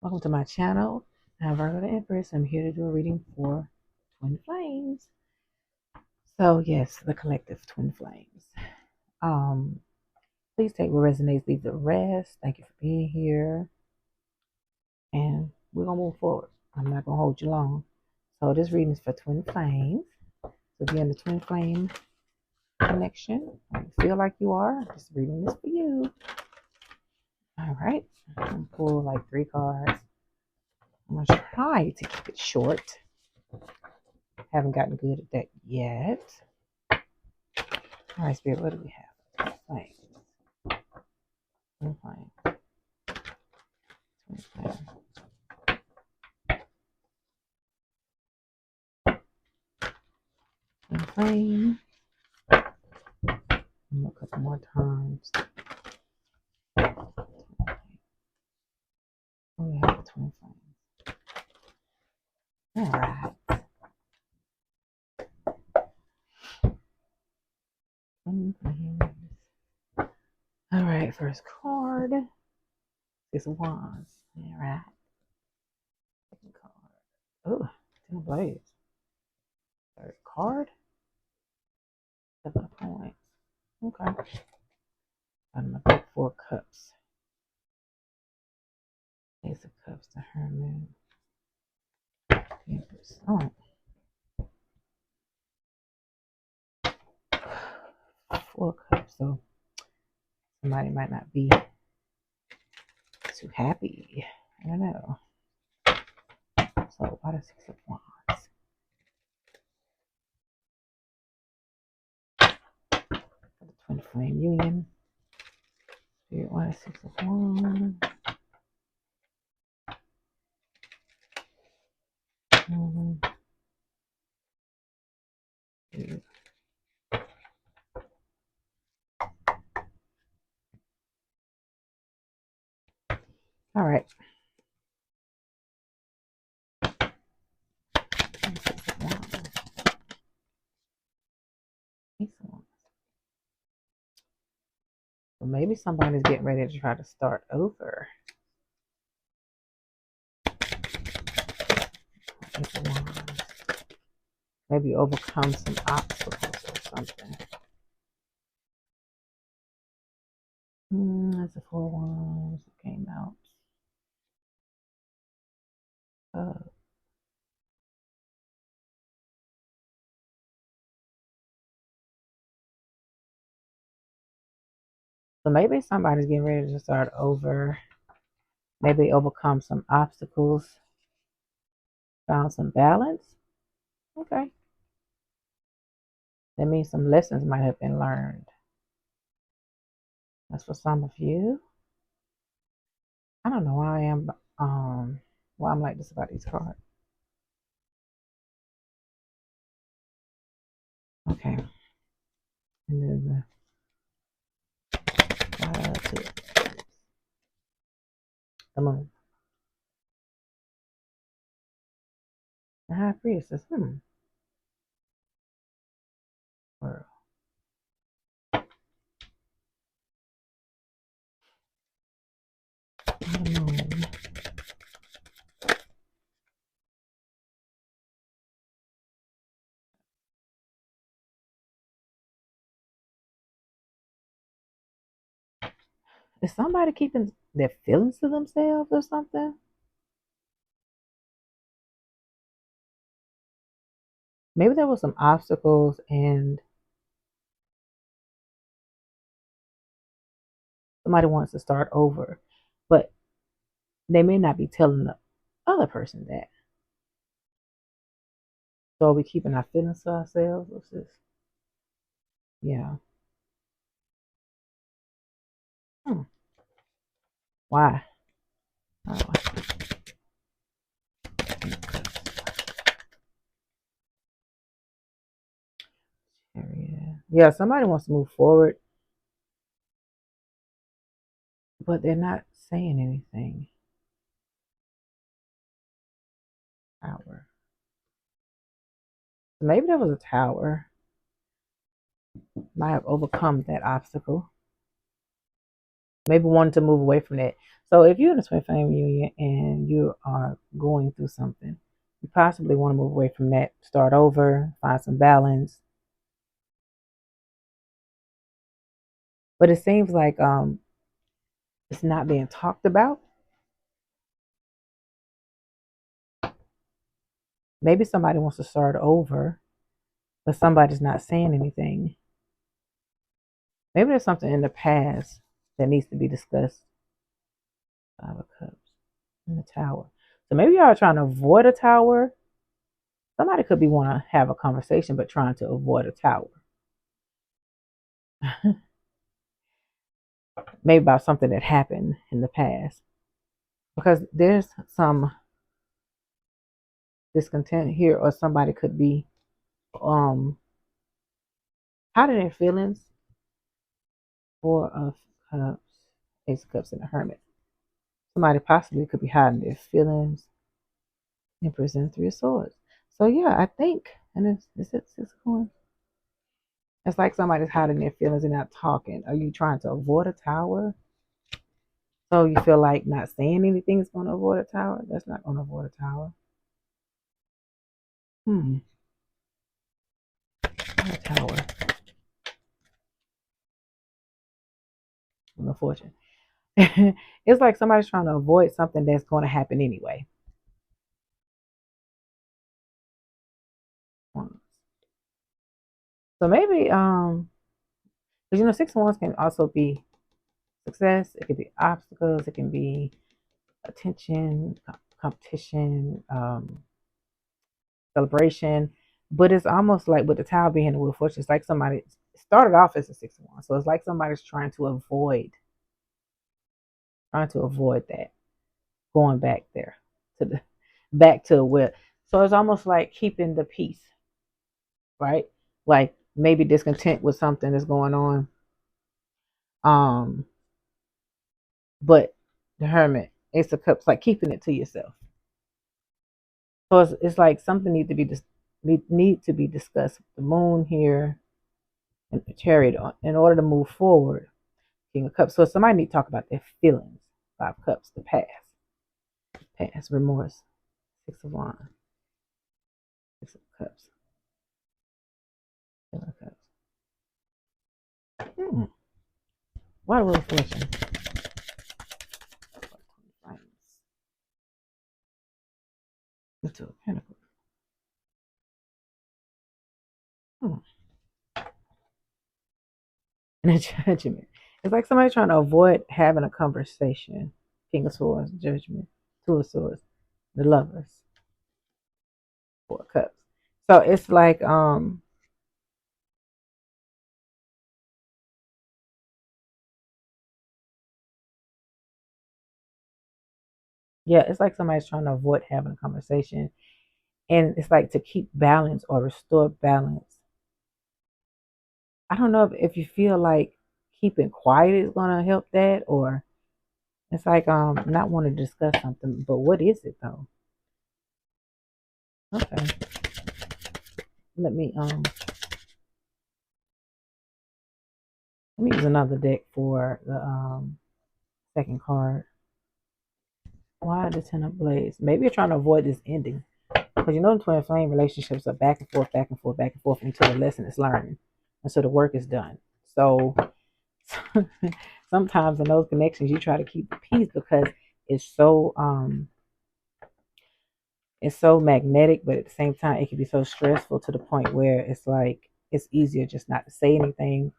Welcome to my channel. I'm Virgo the Empress. I'm here to do a reading for twin flames. So yes, the collective twin flames. Um, Please take what resonates, leave the rest. Thank you for being here. And we're gonna move forward. I'm not gonna hold you long. So this reading is for twin flames. So if you're in the twin flame connection, or you feel like you are, this reading is for you. All right. I'm gonna pull like 3 cards. I'm gonna try to keep it short. Haven't gotten good at that yet. All right, Spirit, what do we have? Flames. Twin flame. Twin flame. Twin flame. A couple more times. Oh, we have the twin flames. All right. Twin flames. All right, first card. 6 of Wands. All right. Second card. Oh, 10 of Blades. Third card. 7 of Coins. Okay. I'm going to pick 4 cups. Ace of Cups, the Hermit. Empress. All right. 4 cups, so somebody might not be too happy. I don't know. So why the 6 of Wands? For the twin flame union. Spirit, why the 6 of Wands? All right. 6 of Wands. Ace of Wands. So maybe somebody's getting ready to try to start over. Ace of Wands. Maybe overcome some obstacles or something. That's a 4 of Wands. Came out. So maybe somebody's getting ready to start over. Maybe overcome some obstacles. Found some balance. Okay. That means some lessons might have been learned. That's for some of you. I don't know why why I'm like this about these cards. Okay. And then the moon. The high priestess. World. The moon. Is somebody keeping their feelings to themselves or something? Maybe there were some obstacles and somebody wants to start over, but they may not be telling the other person that. So are we keeping our feelings to ourselves? What's this? Yeah. Why? Oh. Yeah, somebody wants to move forward, but they're not saying anything. Tower. Maybe there was a tower. Might have overcome that obstacle. Maybe wanting to move away from that. So if you're in a twin flame reunion and you are going through something, you possibly want to move away from that, start over, find some balance. But it seems like it's not being talked about. Maybe somebody wants to start over, but somebody's not saying anything. Maybe there's something in the past that needs to be discussed. Five of Cups in the Tower. So maybe y'all are trying to avoid a tower. Somebody could be want to have a conversation, but trying to avoid a tower. Maybe about something that happened in the past. Because there's some discontent here, or somebody could be hiding their feelings. Four of Cups, Ace of Cups, and a Hermit. Somebody possibly could be hiding their feelings. Empress and Three of Swords. So yeah, I think, and it's 6 of Coins. It's like somebody's hiding their feelings and not talking. Are you trying to avoid a tower? So you feel like not saying anything is going to avoid a tower? That's not going to avoid a tower. Hmm. A tower. No fortune. It's like somebody's trying to avoid something that's going to happen anyway. So maybe because you know 6 of Wands can also be success. It could be obstacles. It can be attention, competition, celebration. But it's almost like with the Tower being the Wheel of Fortune, it's like somebody started off as a 6 of Wands. So it's like somebody's trying to avoid that, going back there to the back to where. So it's almost like keeping the peace, right? Like maybe discontent with something that's going on. Um, but the Hermit, Ace of Cups, like keeping it to yourself. So it's like something need to be discussed. The Moon here and the Chariot in order to move forward. King of Cups. So somebody need to talk about their feelings. 5 of Cups, the past remorse. 6 of Wands, 6 of Cups, 7 of Cups. Why Wheel of Fortune? The 2 of Pentacles. Hmm. And a Judgment. It's like somebody trying to avoid having a conversation. King of Swords, Judgment, 2 of Swords, the Lovers, 4 of Cups. So it's like yeah, it's like somebody's trying to avoid having a conversation. And it's like to keep balance or restore balance. I don't know if you feel like keeping quiet is gonna help that, or it's like not want to discuss something, but what is it though? Okay. Let me use another deck for the second card. Why the Ten of Blades? Maybe you're trying to avoid this ending. Because you know the twin flame relationships are back and forth, back and forth, back and forth until the lesson is learned. Until the work is done. So sometimes in those connections you try to keep the peace because it's so magnetic, but at the same time it can be so stressful to the point where it's like it's easier just not to say anything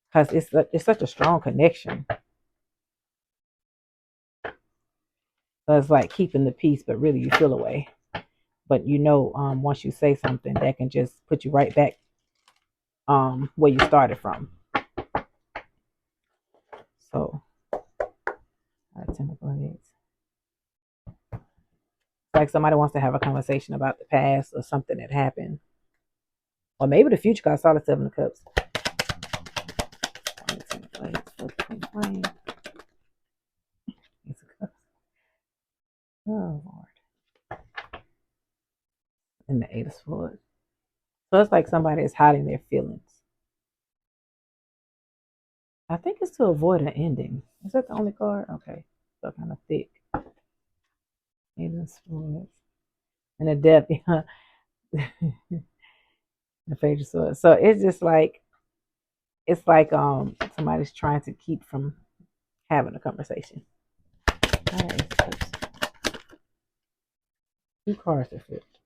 because it's such a strong connection. So it's like keeping the peace, but really you feel away. But you know, once you say something, that can just put you right back where you started from. So, Ten of Blades. Like somebody wants to have a conversation about the past or something that happened, or maybe the future. Cause I saw the 7 of Cups. Ten of Blades, oh Lord, and the 8 of Swords. So it's like somebody is hiding their feelings. I think it's to avoid an ending. Is that the only card? Okay. So kind of thick. Eight of Swords. And the Death. The Page of Swords. So it's like somebody's trying to keep from having a conversation. All right. Two cards are flipped.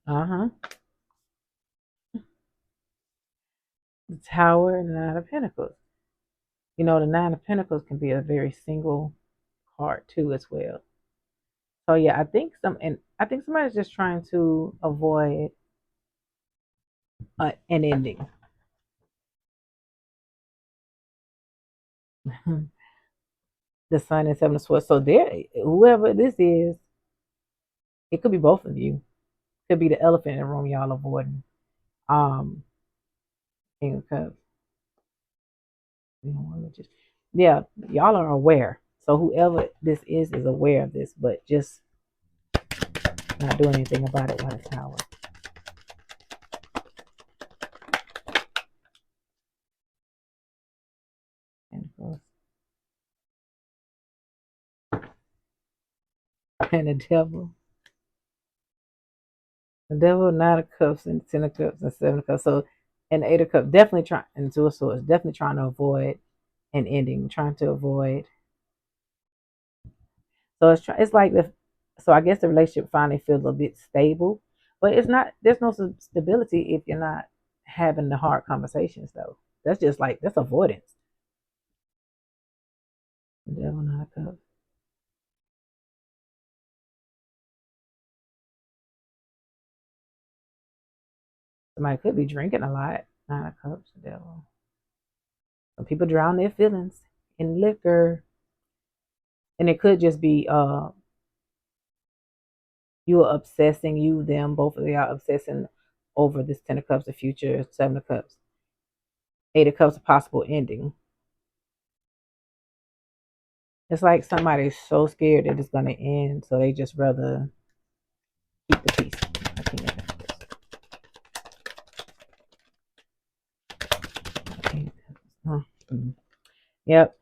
Uh-huh. The Tower and the Nine of Pentacles. You know, the Nine of Pentacles can be a very single card too as well. So yeah, I think somebody's just trying to avoid an ending. The Sun and Seven of Swords. So there, whoever this is, it could be both of you. Could be the elephant in the room y'all avoiding. Um, King of Cups. Yeah, y'all are aware. So whoever this is aware of this, but just not doing anything about it while the Tower. And the Devil. The Devil, Nine of Cups, and Ten of Cups, and Seven of Cups. So, and the Eight of Cups, definitely trying, and Two of Swords, definitely trying to avoid an ending, trying to avoid. So it's like so I guess the relationship finally feels a bit stable, but it's not. There's no stability if you're not having the hard conversations, though. That's just like that's avoidance. The Devil, Nine of Cups. Somebody could be drinking a lot. Nine of Cups, the Devil. Some people drown their feelings in liquor, and it could just be you are obsessing, you, them, both of y'all obsessing over this Ten of Cups, the future, Seven of Cups, Eight of Cups, a possible ending. It's like somebody's so scared that it's gonna end, so they just rather keep the peace. I can't. Yep.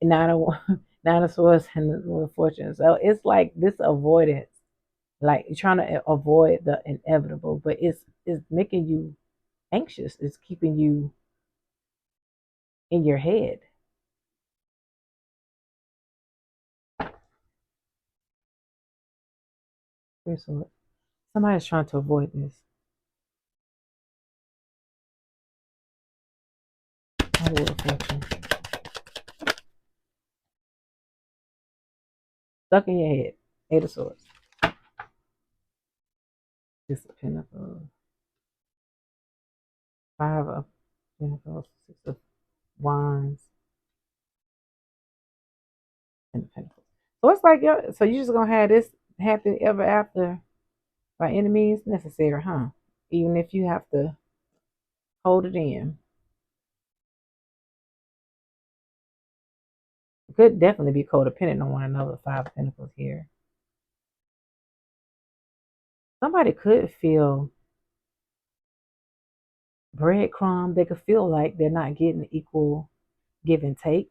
Nine of Nine of Swords and the Wheel of Fortune. So it's like this avoidance, like you're trying to avoid the inevitable, but it's making you anxious. It's keeping you in your head. Somebody's trying to avoid this. Wheel of Fortune. Stuck in your head. Eight of Swords. Discipline of Five of Pentacles, Six of Wands, and Pentacles. So it's like, so you're just gonna have this happy ever after by any means necessary, huh? Even if you have to hold it in. It could definitely be codependent on one another. Five of Pentacles here. Somebody could feel breadcrumb. They could feel like they're not getting equal give and take,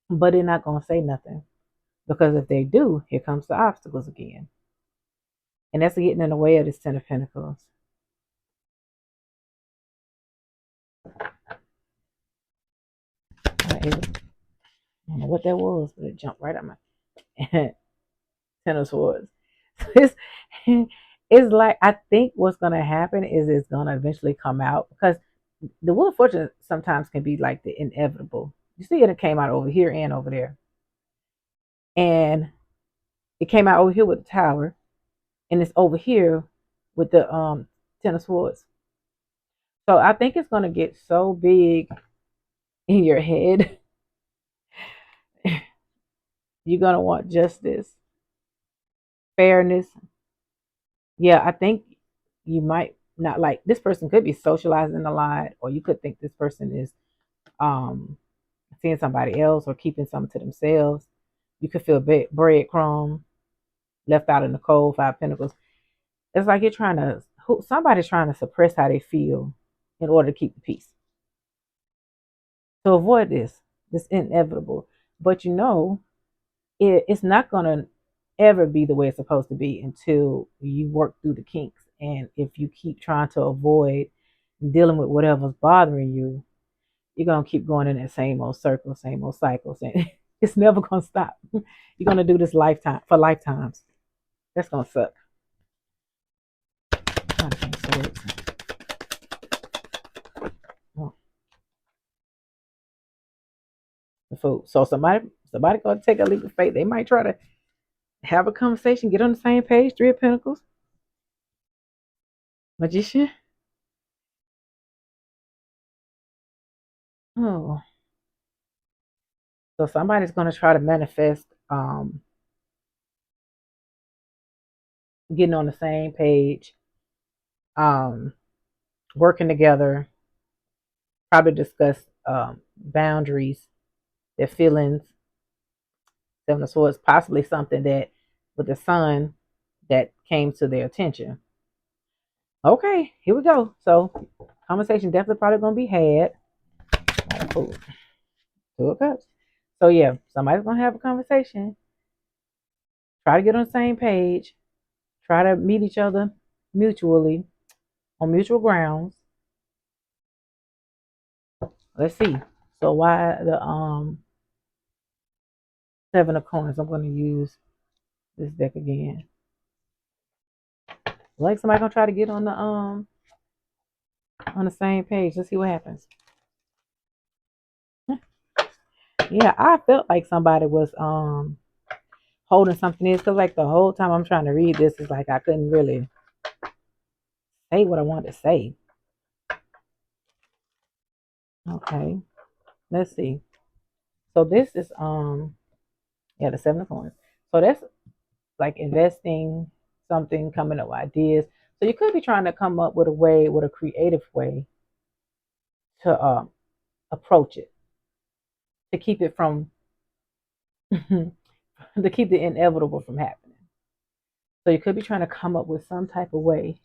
but they're not gonna say nothing because if they do, here comes the obstacles again, and that's getting in the way of this Ten of Pentacles. I don't know what that was, but it jumped right at my Ten of Swords. It's, it's like I think what's gonna happen is it's gonna eventually come out because the Wheel of Fortune sometimes can be like the inevitable. You see, it came out over here and over there, and it came out over here with the Tower, and it's over here with the Ten of Swords. So I think it's gonna get so big in your head. You're gonna want justice, fairness. Yeah, I think you might not like this person could be socializing a lot, or you could think this person is um seeing somebody else or keeping something to themselves. You could feel breadcrumb left out in the cold. Five Pentacles. It's like you're trying to somebody's trying to suppress how they feel in order to keep the peace. to avoid this inevitable. But you know, it's not gonna ever be the way it's supposed to be until you work through the kinks. And if you keep trying to avoid dealing with whatever's bothering you, you're gonna keep going in that same old circle, same old cycle. It's never gonna stop. You're gonna do this lifetime for lifetimes. That's gonna suck. Oh, the food. So somebody gonna take a leap of faith. They might try to have a conversation, get on the same page. Three of Pentacles, Magician. Oh, so somebody's gonna try to manifest getting on the same page, um, working together, probably discuss boundaries, their feelings. Seven of Swords, possibly something that with the sun that came to their attention. Okay, here we go. So conversation definitely probably gonna be had. Two of Cups. So yeah, somebody's gonna have a conversation. Try to get on the same page. Try to meet each other mutually on mutual grounds. Let's see. So why the Seven of Coins? I'm gonna use this deck again. Like somebody gonna try to get on the same page. Let's see what happens. Yeah, I felt like somebody was holding something in because like the whole time I'm trying to read this is like I couldn't really say what I wanted to say. Okay, let's see. So this is yeah, the Seven of Coins. So that's like investing something, coming up with ideas. So you could be trying to come up with a way, with a creative way to approach it, to keep it from to keep the inevitable from happening. So you could be trying to come up with some type of way,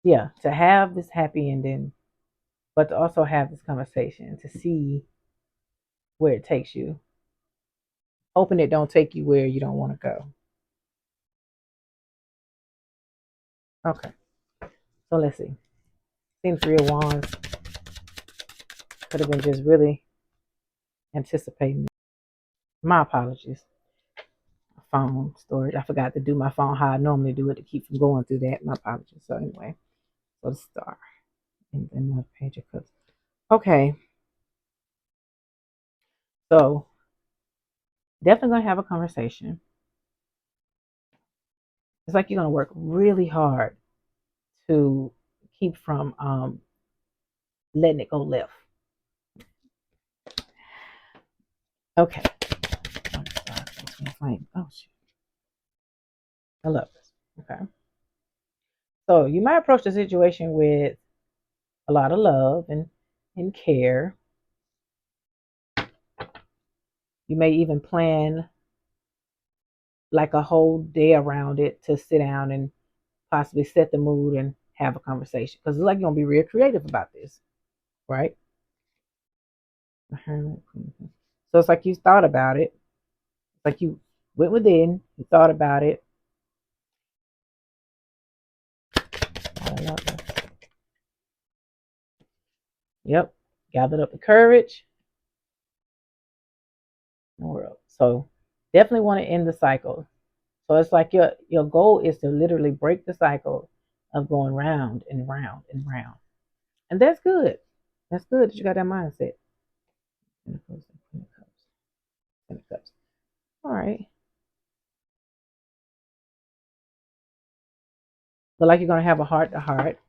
yeah, to have this happy ending, but to also have this conversation to see where it takes you. Hoping it don't take you where you don't want to go. Okay, so let's see. Seems Three of Wands could have been just really anticipating it. My apologies. Phone storage. I forgot to do my phone how I normally do it to keep from going through that. My apologies. So anyway, so the star and another page of cups. Okay, so definitely gonna have a conversation. It's like you're gonna work really hard to keep from letting it go left. Okay. Oh shit. I love this. Okay. So you might approach the situation with a lot of love and care. You may even plan like a whole day around it to sit down and possibly set the mood and have a conversation. Because it's like you're gonna be real creative about this, right? So it's like you thought about it. It's like you went within, you thought about it. I love this. Yep. Gathered up the courage. World. So definitely want to end the cycle. So it's like your goal is to literally break the cycle of going round and round and round. And that's good. That's good that you got that mindset. All right. But like you're gonna have a heart to heart.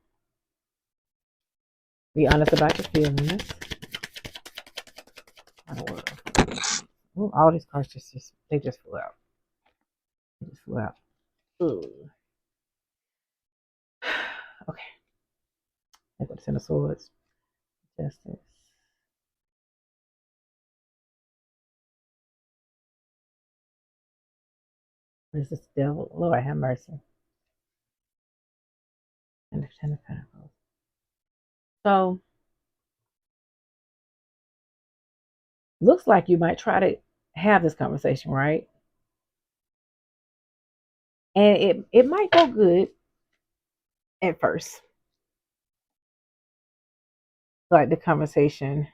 Be honest about your feelings. Ooh, all these cards just they just flew out. They just flew out. Ooh. Okay. I got the Ten of Swords. Justice. This is the devil. Lord have mercy. And the Ten of Pentacles. So Looks like you might try to have this conversation, right? And it might go good at first. Like the conversation,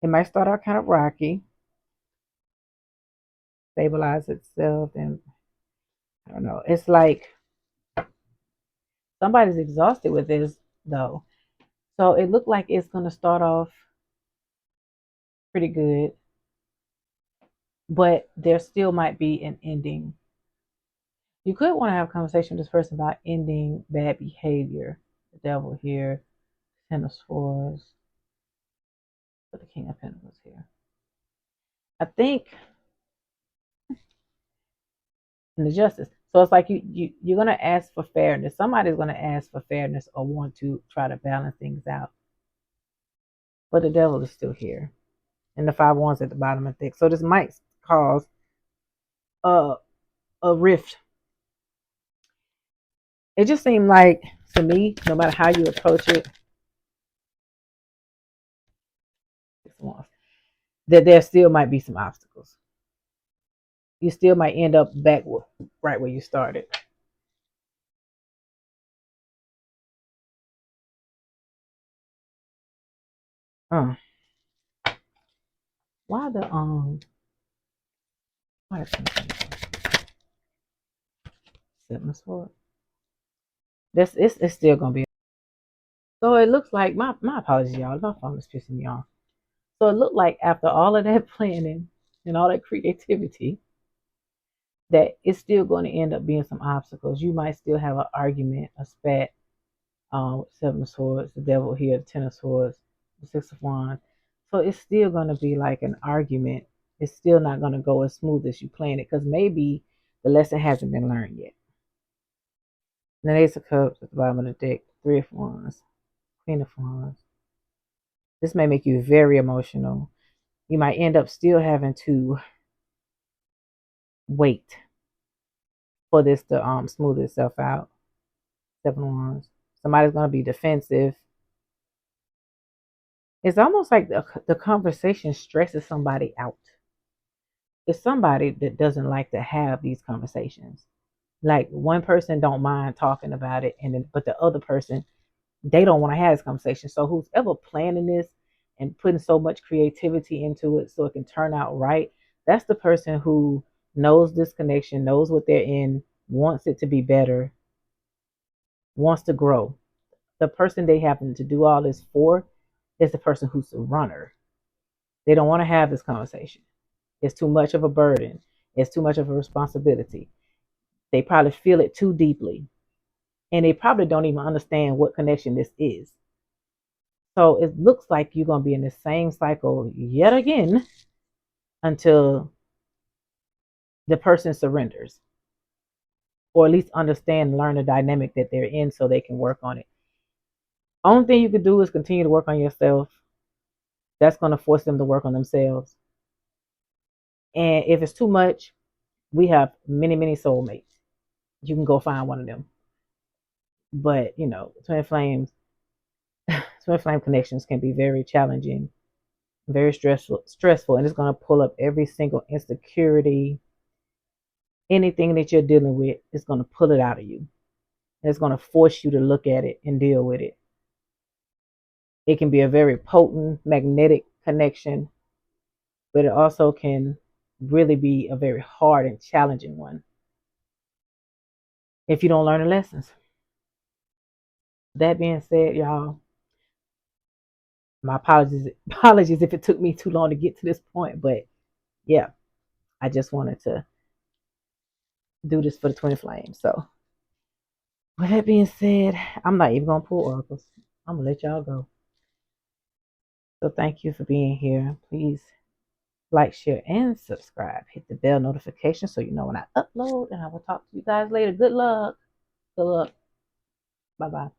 it might start out kind of rocky, stabilize itself, and I don't know. It's like somebody's exhausted with this though. So it looked like it's gonna start off pretty good, but there still might be an ending. You could want to have a conversation with this person about ending bad behavior. The devil here, Ten of Swords, put the King of Pentacles here. I think in the Justice. So it's like you're gonna ask for fairness. Somebody's gonna ask for fairness or want to try to balance things out. But the devil is still here. And the five wands at the bottom of the deck. So this might cause a a rift. It just seemed like to me, no matter how you approach it, that there still might be some obstacles. You still might end up back right where you started. Uh, why the why Seven of Swords? This it's still gonna be. So it looks like my apologies, y'all. My phone is pissing me off. So it looked like after all of that planning and all that creativity, that it's still going to end up being some obstacles. You might still have an argument, a spat. Seven of Swords, the Devil here, Ten of Swords, the Six of Wands. So it's still going to be like an argument. It's still not going to go as smooth as you planned it because maybe the lesson hasn't been learned yet. And the Ace of Cups at the bottom of the deck, Three of Wands, Queen of Wands. This may make you very emotional. You might end up still having to wait for this to smooth itself out. Seven of Wands. Somebody's going to be defensive. It's almost like the conversation stresses somebody out. It's somebody that doesn't like to have these conversations. Like one person don't mind talking about it, and then but the other person they don't want to have this conversation. So who's ever planning this and putting so much creativity into it so it can turn out right, that's the person who knows this connection, knows what they're in, wants it to be better, wants to grow. The person they happen to do all this for is the person who's the runner. They don't want to have this conversation. It's too much of a burden. It's too much of a responsibility. They probably feel it too deeply. And they probably don't even understand what connection this is. So it looks like you're going to be in the same cycle yet again until the person surrenders or at least understand and learn the dynamic that they're in so they can work on it. Only thing you can do is continue to work on yourself. That's going to force them to work on themselves. And if it's too much, we have many, many soulmates. You can go find one of them. But, twin flames, twin flame connections can be very challenging, very stressful, and it's going to pull up every single insecurity, anything that you're dealing with. It's going to pull it out of you. And it's going to force you to look at it and deal with it. It can be a very potent magnetic connection, but it also can really be a very hard and challenging one if you don't learn the lessons. That being said, y'all, my apologies if it took me too long to get to this point, but yeah, I just wanted to do this for the twin flames. So with that being said, I'm not even gonna pull oracles. I'm gonna let y'all go. So thank you for being here. Please like, share, and subscribe. Hit the bell notification so you know when I upload, and I will talk to you guys later. Good luck. Good luck. Bye bye.